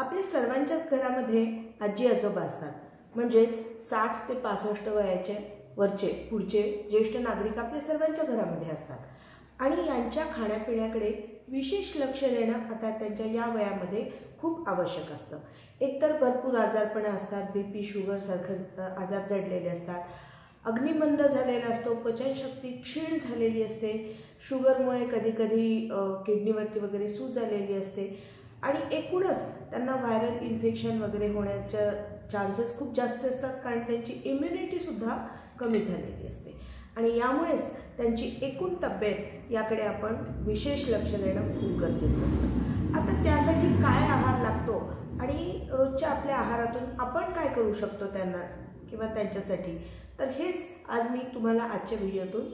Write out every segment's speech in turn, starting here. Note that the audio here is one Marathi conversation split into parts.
आपल्या सर्वांच्याच घरामध्ये आजी आजोबा असतात. म्हणजेच 60 ते 65 वयाचे वरचे पुढचे ज्येष्ठ नागरिक आपल्या सर्वांच्या घरामध्ये असतात आणि यांच्या खाण्यापिण्याकडे विशेष लक्ष देणं आता त्यांच्या या वयामध्ये खूप आवश्यक असतं. एकतर भरपूर आजारपण असतात, बीपी शुगर सारखे आजार जडलेले असतात, अग्निमंद झालेला असतो, पचनशक्ती क्षीण झालेली असते, शुगरमुळे कधी कधी किडनीवरती वगैरे सूज आलेली असते आणि एकूणच त्यांना व्हायरल इन्फेक्शन वगैरे होण्याच्या चान्सेस खूप जास्त असतात, कारण त्यांची इम्युनिटीसुद्धा कमी झालेली असते आणि यामुळेच त्यांची एकूण तब्येत याकडे आपण विशेष लक्ष देणं खूप गरजेचं असतं. आता त्यासाठी काय आहार लागतो आणि रोजच्या आपल्या आहारातून आपण काय करू शकतो त्यांना किंवा त्यांच्यासाठी, तर हेच आज मी तुम्हाला आजच्या व्हिडिओतून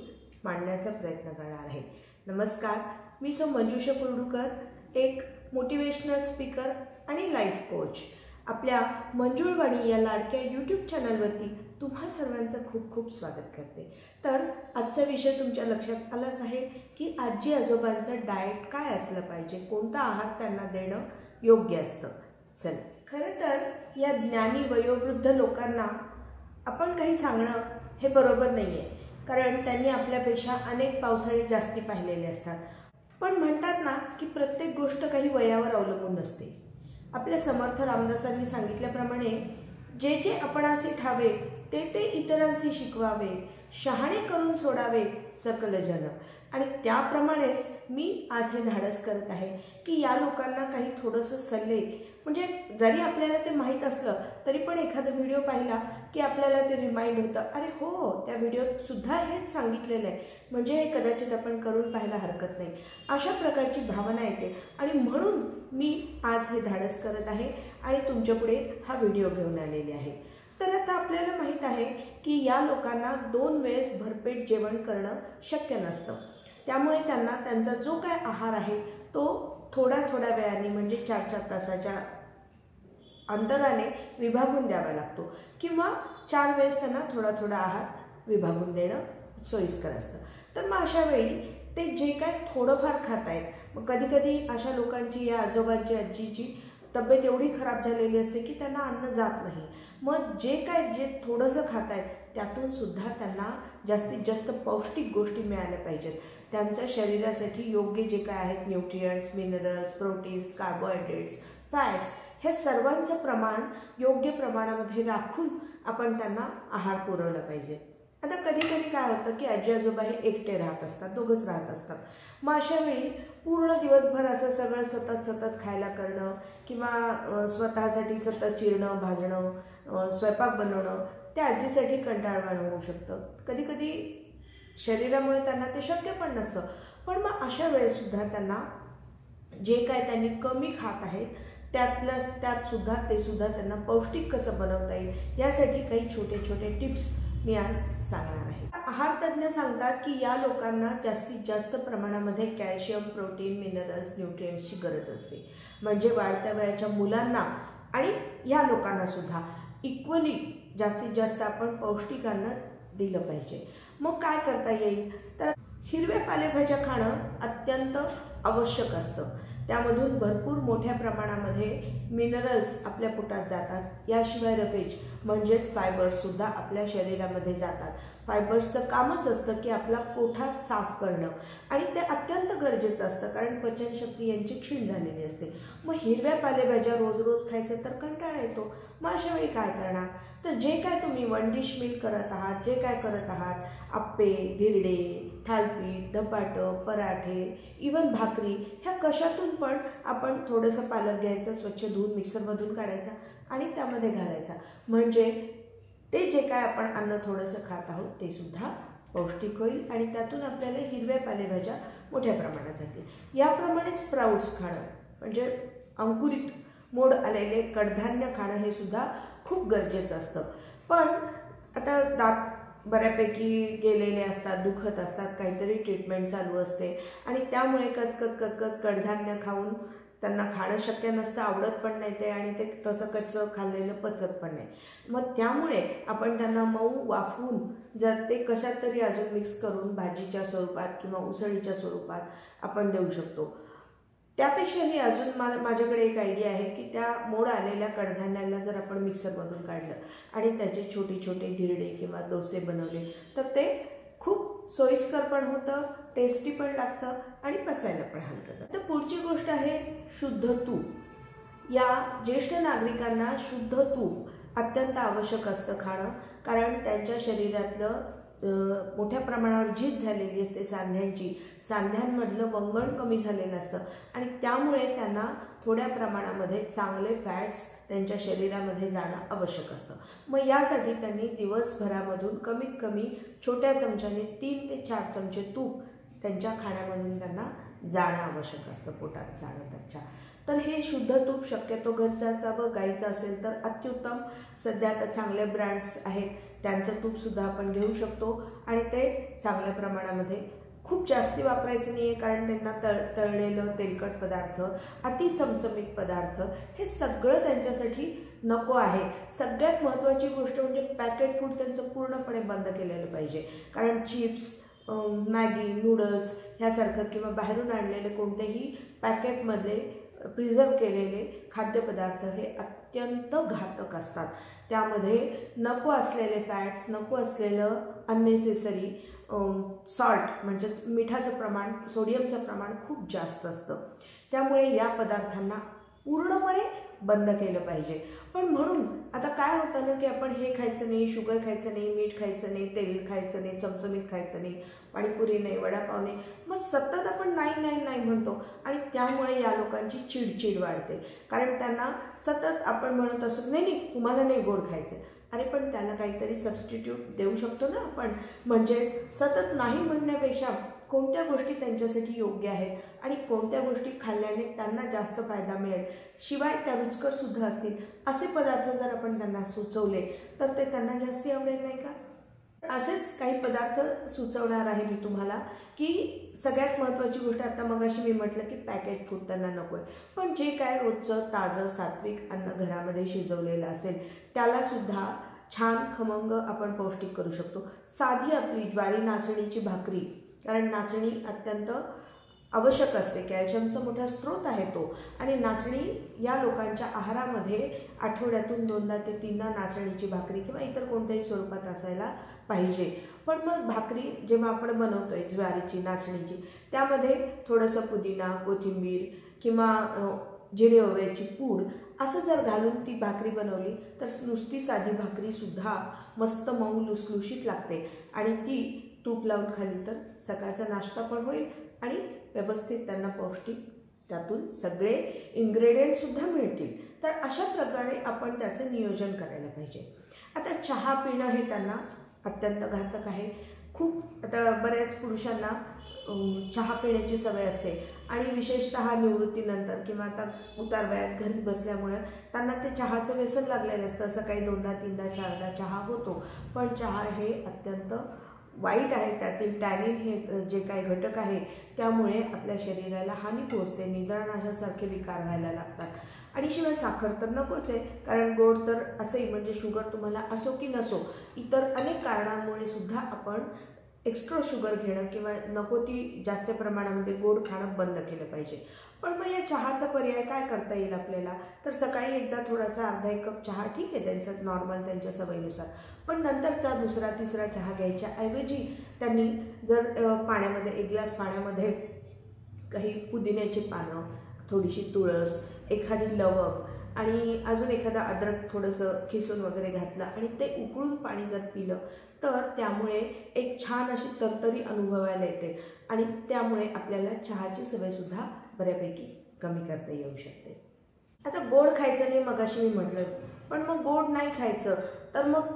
मांडण्याचा प्रयत्न करणार आहे. नमस्कार, मी मंजुषा कुर्डूकर, एक मोटिवेशनल स्पीकर आणि लाईफ कोच. आपल्या मंजुळवाणी या लाडक्या यूट्यूब चॅनलवरती तुम्हा सर्वांचं खूप खूप स्वागत करते. तर आजचा विषय तुमच्या लक्षात आलाच आहे की आजी आजोबांचं डाएट काय असलं पाहिजे, कोणता आहार त्यांना देणं योग्य असतं. चल, खरं तर या ज्ञानी वयोवृद्ध लोकांना आपण काही सांगणं हे बरोबर नाही आहे, कारण त्यांनी आपल्यापेक्षा अनेक पावसाळे जास्ती पाहिलेले असतात. पण म्हणतात ना की प्रत्येक गोष्ट काही वयावर अवलंबून नसते. आपल्या समर्थ रामदासांनी सांगितल्याप्रमाणे जे जे आपणासी ठावे ते ते इतरांशी शिकवावे, शहाणे करून सोडावे सकल जन. आणि त्याप्रमाणेच मी आज हे धाडस करत आहे की या लोकांना काही थोडंसं सल्ले, म्हणजे जरी आपल्याला ते माहीत असलं तरी पण एखादा व्हिडिओ पाहिला की आपल्याला ते रिमाइंड होतं, अरे हो, त्या व्हिडिओत सुद्धा हेच सांगितलेलं आहे, म्हणजे हे कदाचित आपण करून पाहायला हरकत नाही, अशा प्रकारची भावना येते. आणि म्हणून मी आज हे धाडस करत आहे आणि तुमच्यापुढे हा व्हिडिओ घेऊन आलेले आहे. तर आता आपल्याला माहीत आहे की या लोकांना 2 वेळेस भरपेट जेवण करणं शक्य नसतं. त्यामुळे त्यांना त्यांचा जो काय आहार आहे तो थोड्या थोड्या वेळाने, म्हणजे 4-4 तासाच्या अंतराने विभागून द्यावा लागतो किंवा 4 वेळेस त्यांना थोडा थोडा आहार विभागून देणं सोयीस्कर असतं. तर मग अशा वेळी ते जे काय थोडंफार खात आहेत, मग कधी कधी अशा लोकांची, या आजोबांची आजीची तब्येत एवढी खराब झालेली असते की त्यांना अन्न जात नाही. मग जे थोडंसं खात आहेत त्यातून सुद्धा त्यांना जास्तीत जास्त पौष्टिक गोष्टी मिळाल्या पाहिजेत. त्यांच्या शरीरासाठी योग्य जे काय आहेत nutrients, minerals, proteins, carbohydrates, fats, हे सर्वांचं प्रमाण योग्य प्रमाणामध्ये राखून आपण त्यांना आहार पुरवला पाहिजे. आता कधी कधी काय होतं की आजी आजोबा हे एकटे राहत असतात, दोघंच राहत असतात. मग अशा वेळी पूर्ण दिवसभर असं सगळं सतत खायला करणं किंवा स्वतःसाठी सतत चिरणं, भाजणं, स्वयंपाक बनवणं त्या आजीसाठी कंटाळवाणं होऊ शकतं. कधी कधी शरीरामुळे त्यांना ते शक्य पण नसतं. पण मग अशा वेळेसुद्धा त्यांना जे काय त्यांनी कमी खात आहेत त्यात सुद्धा त्यांना पौष्टिक कसं बनवता येईल यासाठी काही छोटे छोटे टिप्स मी आज सांगणार आहे. आहार तज्ज्ञ सांगतात की या लोकांना जास्तीत जास्त प्रमाणामध्ये कॅल्शियम, प्रोटीन, मिनरल्स, न्यूट्रिएंट्सची गरज असते. म्हणजे वाढत्या वयाच्या मुलांना आणि या लोकांना सुद्धा इक्वली जास्तीत जास्त आपण पौष्टिक अन्न दिलं पाहिजे. मग काय करता येईल, तर हिरव्या पालेभाज्या खाणं अत्यंत आवश्यक असतं. त्यामधून भरपूर मोठ्या प्रमाणामध्ये मिनरल्स आपल्या पोटात जातात. याशिवाय रफेज म्हणजेच फायबर्ससुद्धा आपल्या शरीरामध्ये जातात. फायबर्सचं कामच असतं की आपला कोठा साफ करणं आणि ते अत्यंत गरजेचं असतं, कारण पचनशक्ती यांची क्षीण झालेली असते. मग हिरव्या पालेभाज्या रोज रोज खायचं तर कंटाळा येतो. मग अशा वेळी काय करणार, तर जे काय तुम्ही 1 डिश मील करत आहात, जे काय करत आहात, आप्पे, धिरडे, थालपीठ, धपाटं, पराठे, इवन भाकरी, ह्या कशातून पण आपण थोडंसं पालक घ्यायचं, स्वच्छ धुवून मिक्सरमधून काढायचा आणि त्यामध्ये घालायचा. म्हणजे ते जे काय आपण अन्न थोडंसं खात आहोत ते सुद्धा पौष्टिक होईल आणि त्यातून आपल्याला हिरव्या पालेभाज्या मोठ्या प्रमाणात जातील. याप्रमाणे स्प्राउट्स खाणं, म्हणजे अंकुरित मोड आलेले कडधान्य खाणं हे सुद्धा खूप गरजेचं असतं. पण आता दात बऱ्यापैकी गेलेले असतात, दुखत असतात, काहीतरी ट्रीटमेंट चालू असते आणि त्यामुळे कचकच कडधान्य खाऊन त्यांना खाणं शक्य नसतं, आवडत पण नाही ते आणि ते तसं कच्चं खाल्लेलं पचत पण नाही. मग त्यामुळे आपण त्यांना मऊ वाफवून जर ते कशात तरी अजून मिक्स करून भाजीच्या स्वरूपात किंवा उसळीच्या स्वरूपात आपण देऊ शकतो. त्यापेक्षाही अजून माझ्याकडे एक आयडिया आहे की त्या मोड आलेल्या कडधान्याला जर आपण मिक्सरमधून काढलं आणि त्याचे छोटे छोटे धिरडे किंवा डोसे बनवले तर ते खूप सोयीस्कर पण होतं, टेस्टी पण लागतं आणि पचायला पण हलकं जातं. तर पुढची गोष्ट आहे शुद्ध तूप. या ज्येष्ठ नागरिकांना शुद्ध तूप अत्यंत आवश्यक असतं खाणं, कारण त्यांच्या शरीरातलं मोठ्या प्रमाणावर झीज झालेली असते सांध्यांमधलं वंगण कमी झालेलं असतं आणि त्यामुळे त्यांना थोड्या प्रमाणामध्ये चांगले फॅट्स त्यांच्या शरीरामध्ये जाणं आवश्यक असतं. मग यासाठी त्यांनी दिवसभरामधून कमीत कमी छोट्या चमच्याने 3 ते 4 चमचे तूप त्यांच्या खाण्यामधून त्यांना जाणं आवश्यक असतं, पोटात जाणं त्यांच्या. तर हे शुद्ध तूप शक्यतो घरचं असावं, गाईचं असेल तर अत्युत्तम. सध्या आता चांगले ब्रँड्स आहेत, त्यांचं तूपसुद्धा आपण घेऊ शकतो आणि ते चांगल्या प्रमाणामध्ये, खूप जास्ती वापरायचं नाही आहे, कारण त्यांना तळलेलं तेलकट पदार्थ, अति चमचमीत पदार्थ हे सगळं त्यांच्यासाठी नको आहे. सगळ्यात महत्त्वाची गोष्ट म्हणजे पॅकेट फूड त्यांचं पूर्णपणे बंद केलेलं पाहिजे, कारण चिप्स, मॅगी, नूडल्स ह्यासारखं किंवा बाहेरून आणलेले कोणतेही पॅकेटमधले प्रिझर्व केलेले खाद्यपदार्थ हे अत्यंत घातक असतात. त्यामध्ये नको असलेले फॅट्स, नको असलेलं अननेसेसरी सॉल्ट म्हणजेच मिठाचं प्रमाण, सोडियमचं प्रमाण खूप जास्त असतं. त्यामुळे या पदार्थांना पूर्णपणे बंद केलं पाहिजे. पण म्हणून आता काय होतं ना की आपण हे खायचं नाही, शुगर खायचं नाही, मीठ खायचं नाही, तेल खायचं नाही, चमचमीत खायचं नाही, पाणीपुरी नाही, वडापाव नाही, मग सतत आपण नाही नाही नाही म्हणतो आणि त्यामुळे या लोकांची चिडचिड वाढते. कारण त्यांना सतत आपण म्हणत असतो नाही नाही तुम्हाला नाही गोड खायचं, अरे पण त्याला काहीतरी सबस्टिट्यूट देऊ शकतो ना आपण. म्हणजे सतत नाही म्हणण्यापेक्षा कोणत्या गोष्टी त्यांच्यासाठी योग्य आहेत आणि कोणत्या गोष्टी खाल्ल्याने त्यांना जास्त फायदा मिळेल, शिवाय त्या रुचकर सुद्धा असतील, असे पदार्थ जर आपण त्यांना सुचवले तर ते त्यांना जास्ती आवडेल नाही का. असेच काही पदार्थ सुचवणार आहे मी तुम्हाला की सगळ्यात महत्त्वाची गोष्ट, आता मगाशी मी म्हटलं की पॅकेट फूड त्यांना नको आहे, पण जे काय रोजचं ताजं सात्विक अन्न घरामध्ये शिजवलेलं असेल त्याला सुद्धा छान खमंग आपण पौष्टिक करू शकतो. साधी आपली ज्वारी नाचणीची भाकरी, कारण नाचणी अत्यंत आवश्यक असते, कॅल्शियमचा मोठा स्रोत आहे तो, आणि नाचणी या लोकांच्या आहारामध्ये आठवड्यातून 2दा ते 3दा नाचणीची भाकरी किंवा इतर कोणत्याही स्वरूपात असायला पाहिजे. पण मग भाकरी जेव्हा आपण बनवतोय ज्वारीची नाचणीची, त्यामध्ये थोडंसं पुदिना, कोथिंबीर किंवा जिरे ओव्याची पूड असं जर घालून ती भाकरी बनवली तर नुसती साधी भाकरीसुद्धा मस्त मऊ लुसलुशीत लागते आणि ती तूप लावून खाली तर सकाळचा नाश्ता पण होईल आणि व्यवस्थित त्यांना पौष्टिक त्यातून सगळे इन्ग्रेडियंटसुद्धा मिळतील. तर अशा प्रकारे आपण त्याचं नियोजन करायला पाहिजे. आता चहा पिणं हे त्यांना अत्यंत घातक आहे. खूप आता बऱ्याच पुरुषांना चहा पिण्याची सवय असते आणि विशेषतः निवृत्तीनंतर किंवा आता उतारवयात घरी बसल्यामुळे त्यांना ते चहाचं व्यसन लागलेलं असतं. सकाळी 2दा 3दा 4दा चहा होतो, पण चहा हे अत्यंत वाईट आहे. त्यातील टॅनिन हे जे काही घटक आहे त्यामुळे आपल्या शरीराला हानी पोहोचते, निद्रानाशासारखे विकार व्हायला लागतात. आणि शिवाय साखर तर नकोच आहे, कारण गोड तर असंही म्हणजे शुगर तुम्हाला असो की नसो, इतर अनेक कारणांमुळे सुद्धा आपण एक्स्ट्रा शुगर घेणं किंवा नको ती जास्त प्रमाणामध्ये गोड खाणं बंद केलं पाहिजे. पण मग या चहाचा पर्याय काय करता येईल आपल्याला, तर सकाळी एकदा थोडासा अर्धा 1 कप चहा ठीक आहे त्यांचं नॉर्मल त्यांच्या सवयीनुसार, पण नंतरचा 2रा 3रा चहा घ्यायच्या ऐवजी त्यांनी जर पाण्यामध्ये 1 ग्लास पाण्यामध्ये काही पुदिन्याची पानं, थोडीशी तुळस, एखादी लवंग आणि अजून एखादा अद्रक थोडंसं खिसून वगैरे घातलं आणि ते उकळून पाणी जर पिलं तर त्यामुळे एक छान अशी तरतरी अनुभवायला येते आणि त्यामुळे आपल्याला चहाची सवयसुद्धा बऱ्यापैकी कमी करता येऊ शकते. आता गोड खायचं नाही मगाशी मी म्हटलं, पण मग गोड नाही खायचं तर मग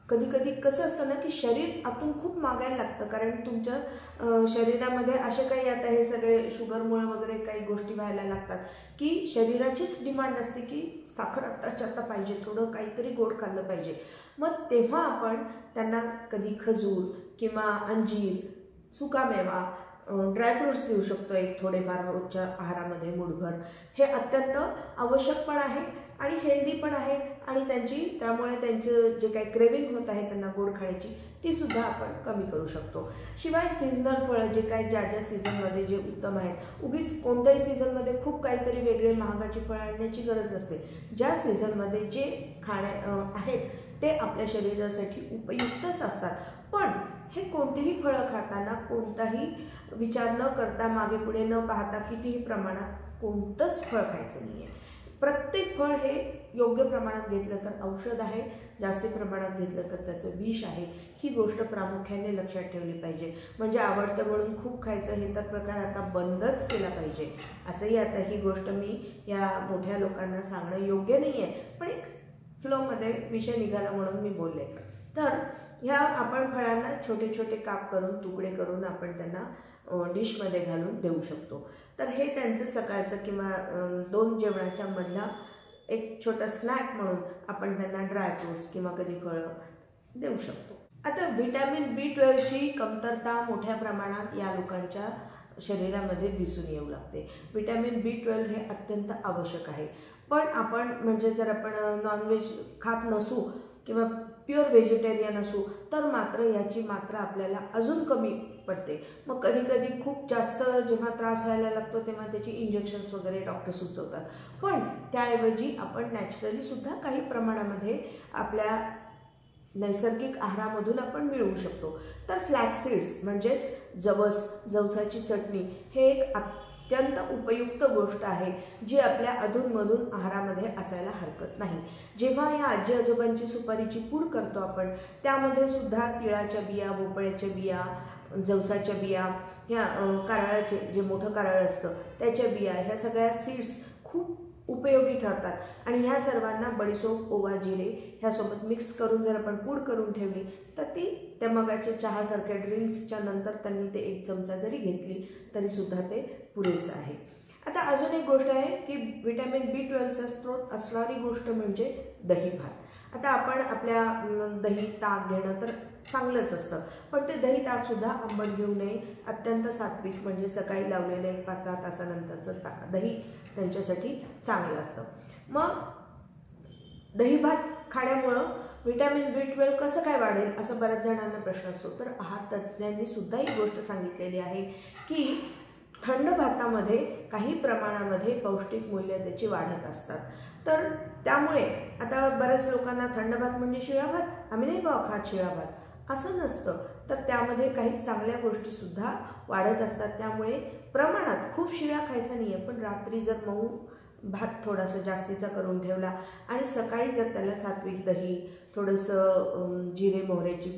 कधी कधी कसं असतं ना की शरीर आतून खूप मागायला लागतं, कारण तुमच्या शरीरामध्ये असे काही आता हे सगळे शुगरमुळे वगैरे काही गोष्टी व्हायला लागतात की शरीराचीच डिमांड असते की साखर आत्ताच्या आत्ता पाहिजे, थोडं काहीतरी गोड खाल्लं पाहिजे. मग तेव्हा आपण त्यांना कधी खजूर किंवा अंजीर, सुकामेवा, ड्रायफ्रूट्स देऊ शकतो एक थोडेफार रोजच्या आहारामध्ये मुठभर. हे अत्यंत आवश्यक पण आहे आणि हेल्दी पण आहे आणि त्यामुळे त्यांचं जे काही क्रेविंग होत आहे त्यांना गोड खाण्याची ती सुद्धा आपण कमी करू शकतो। शिवाय सीझनल फळं जे काही ज्या सीझनमध्ये जे उत्तम आहेत, उगीच कोणत्याही सीझनमध्ये खूप काहीतरी वेगळे महागाची फळं आणण्याची गरज नसते। ज्या सीझनमध्ये जे आहेत ते आपल्या शरीरासाठी उपयुक्तच असतात। पण हे कोणतेही फळं खाताना कोणताही विचार न करता, मागे पुढे न पाहता कितीही प्रमाणात कोणतंच फळ खायचं नाही आहे। प्रत्येक फळ हे योग्य प्रमाणात घेतलं तर औषध आहे, जास्त प्रमाणात घेतलं तर त्याचं विष आहे। ही गोष्ट प्रामुख्याने लक्षात ठेवली पाहिजे। म्हणजे आवडतं म्हणून खूप खायचं हे तर प्रकार आता बंदच केला पाहिजे। असंही आता ही गोष्ट मी या मोठ्या लोकांना सांगणं योग्य नाही आहे, पण एक फ्लोमध्ये विषय निघाला म्हणून मी बोलले। तर ह्या आपण फळांना छोटे छोटे काप करून, तुकडे करून आपण त्यांना डिशमध्ये घालून देऊ शकतो। तर हे त्यांचं सकाळचं किंवा 2 जेवणाच्या मधला एक छोटा स्नॅक म्हणून आपण त्यांना ड्रायफ्रूट्स किंवा कधी फळं देऊ शकतो। आता व्हिटॅमिन B12 ची कमतरता मोठ्या प्रमाणात या लोकांच्या शरीरामध्ये दिसून येऊ लागते। व्हिटॅमिन B12 हे अत्यंत आवश्यक आहे। पण आपण म्हणजे जर आपण नॉनव्हेज खात नसू किंवा प्युअर व्हेजिटेरियन असू तर मात्र याची मात्रा आपल्याला अजून कमी पडते। मग कधी कधी खूप जास्त जेव्हा त्रास व्हायला लागतो तेव्हा त्याची इंजेक्शन्स वगैरे डॉक्टर सुचवतात। पण त्याऐवजी आपण नॅचरली सुद्धा काही प्रमाणामध्ये आपल्या नैसर्गिक आहारामधून आपण मिळवू शकतो। तर फ्लॅक्स सीड्स म्हणजेच जवसाची चटणी हे एक अत्यंत उपयुक्त गोष्ट आहे, जी आपल्या अधूनमधून आहारामध्ये असायला हरकत नाही। जेव्हा या आजी आजोबांची सुपारीची पूड करतो आपण, त्यामध्ये सुद्धा तिळाच्या बिया, भोपळ्याच्या बिया, जवसाच्या बिया, ह्या कारळाचे जे मोठं कारळ असतं त्याच्या बिया, ह्या सगळ्या सीड्स खूप उपयोगी ठरतात। आणि ह्या सर्वांना बडीशोप, ओवा, जिरे ह्यासोबत मिक्स करून जर आपण पूड करून ठेवली तर ती त्या मगाच्या चहासारख्या ड्रिंक्सच्या नंतर त्यांनी ते 1 चमचा जरी घेतली तरी सुद्धा ते पुरेसं आहे। आता अजून एक गोष्ट आहे की व्हिटॅमिन B12 चा स्रोत असणारी गोष्ट म्हणजे दही भात। आता आपण आपल्या दही ताक घेणं तर चांगलंच असतं, पण ते दही ताक सुद्धा आंबट घेऊ नये। अत्यंत सात्विक म्हणजे सकाळी लावलेलं 1-5-6 तासानंतरचं दही त्यांच्यासाठी चांगलं असतं। मग दही भात खाण्यामुळं व्हिटॅमिन B12 कसं काय वाढेल असं बऱ्याच जणांना प्रश्न असतो। तर आहार तज्ज्ञांनी सुद्धा ही गोष्ट सांगितलेली आहे की थंड भातामध्ये काही प्रमाणामध्ये पौष्टिक मूल्य त्याची वाढत असतात। तर त्यामुळे आता बऱ्याच लोकांना थंड भात म्हणजे शिळा भात, आम्ही नाही खात शिळा भात, असं नसतं। तर त्यामध्ये काही चांगल्या गोष्टी सुद्धा वाढत असतात। त्यामुळे प्रमाणात खूप शिळा खायचा नाही आहे, पण रात्री जर मऊ भात थोडासा जास्तीचा करून ठेवला आणि सकाळी जर त्याला सात्विक दही, थोडंसं जिरे मोहऱ्याची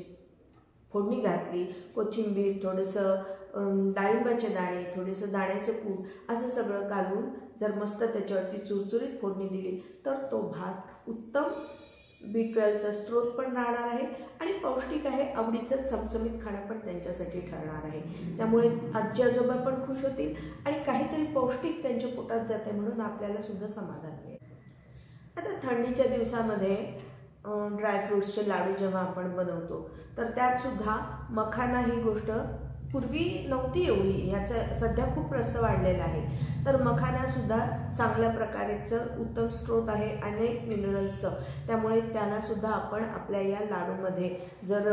फोडणी घातली, कोथिंबीर, थोडंसं डाळिंबाचे दाणे, थोडंसं दाण्याचं कूट असं सगळं घालून जर मस्त त्याच्यावरती चुरचुरीत फोडणी दिली तर तो भात उत्तम B12 चा स्रोत पण राहणार आहे आणि पौष्टिक आहे। आवडीचं चमचमीत खाणं पण त्यांच्यासाठी ठरणार आहे। त्यामुळे आजी आजोबा पण खुश होतील आणि काहीतरी पौष्टिक त्यांच्या पोटात जाते म्हणून आपल्याला सुद्धा समाधान मिळेल। आता थंडीच्या दिवसामध्ये ड्रायफ्रूट्सचे लाडू जेव्हा आपण बनवतो तर त्यात सुद्धा मखाना ही गोष्ट पूर्वी नव्हती एवढी, ह्याचा सध्या खूप प्रस्त वाढलेला आहे। तर मखाना सुद्धा चांगल्या प्रकारचं उत्तम स्रोत आहे अनेक मिनरल्सचं। त्यामुळे त्यांना सुद्धा आपण आपल्या या लाडूमध्ये जर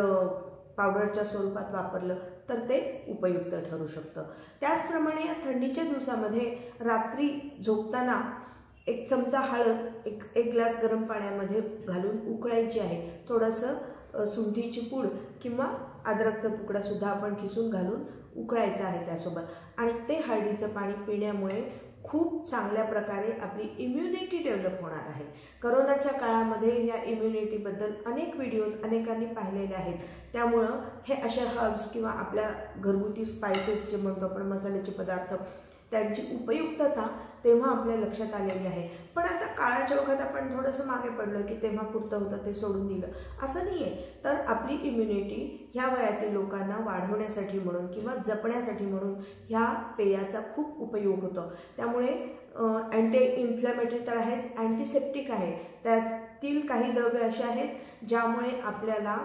पावडरच्या स्वरूपात वापरलं तर ते उपयुक्त ठरू शकतं। त्याचप्रमाणे या थंडीच्या दिवसामध्ये रात्री झोपताना 1 चमचा हळद एक ग्लास गरम पाण्यामध्ये घालून उकळायची आहे। थोडंसं सुंठीची पूड किंवा अद्रकचा तुकडा सुद्धा आपण खिसून घालून उकळायचा आहे त्यासोबत आणि ते हळदीचं पाणी पिण्यामुळे खूप चांगल्या प्रकारे आपली इम्युनिटी डेव्हलप होणार आहे। करोनाच्या काळामध्ये या इम्युनिटीबद्दल अनेक व्हिडिओज अनेकांनी पाहिलेले आहेत। त्यामुळं हे असे हर्ब्स किंवा आपल्या घरगुती स्पायसेस जे म्हणतो आपण मसाल्याचे पदार्थ त्यांची उपयुक्तता तेव्हा आपल्या लक्षात आलेली आहे। पण आता काळाच्या ओघात आपण थोडंसं मागे पडलो की तेव्हा पुरतं होतं ते सोडून दिलं, असं नाही आहे। तर आपली इम्युनिटी ह्या वयातील लोकांना वाढवण्यासाठी म्हणून किंवा जपण्यासाठी म्हणून ह्या पेयाचा खूप उपयोग होतो। त्यामुळे अँटी इन्फ्लॅमेटरी तर आहेच, अँटीसेप्टिक आहे। त्यातील काही द्रव्य असे आहेत ज्यामुळे आपल्याला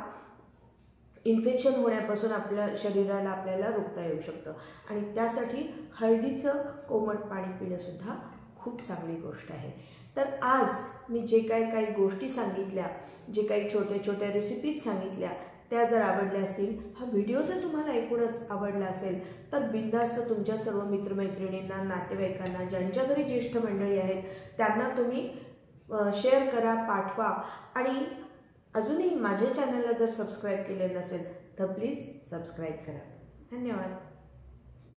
इन्फेक्शन होण्यापासून आपल्या शरीराला आपल्याला रोखता येऊ शकतं आणि त्यासाठी हळदीचं कोमट पाणी पिणं सुद्धा खूप चांगली गोष्ट आहे। तर आज मी जे काही गोष्टी सांगितल्या, जे काही छोट्या रेसिपीज सांगितल्या, त्या जर आवडल्या असतील, हा व्हिडिओ जर तुम्हाला एकूणच आवडला असेल तर बिनधास्त तुमच्या सर्व मित्रमैत्रिणींना, नातेवाईकांना, ज्यांच्या घरी ज्येष्ठ मंडळी आहेत त्यांना तुम्ही शेअर करा, पाठवा. आणि अजूनही माझ्या चॅनलला जर सबस्क्राईब केलेलं नसेल तर प्लीज सबस्क्राईब करा. धन्यवाद.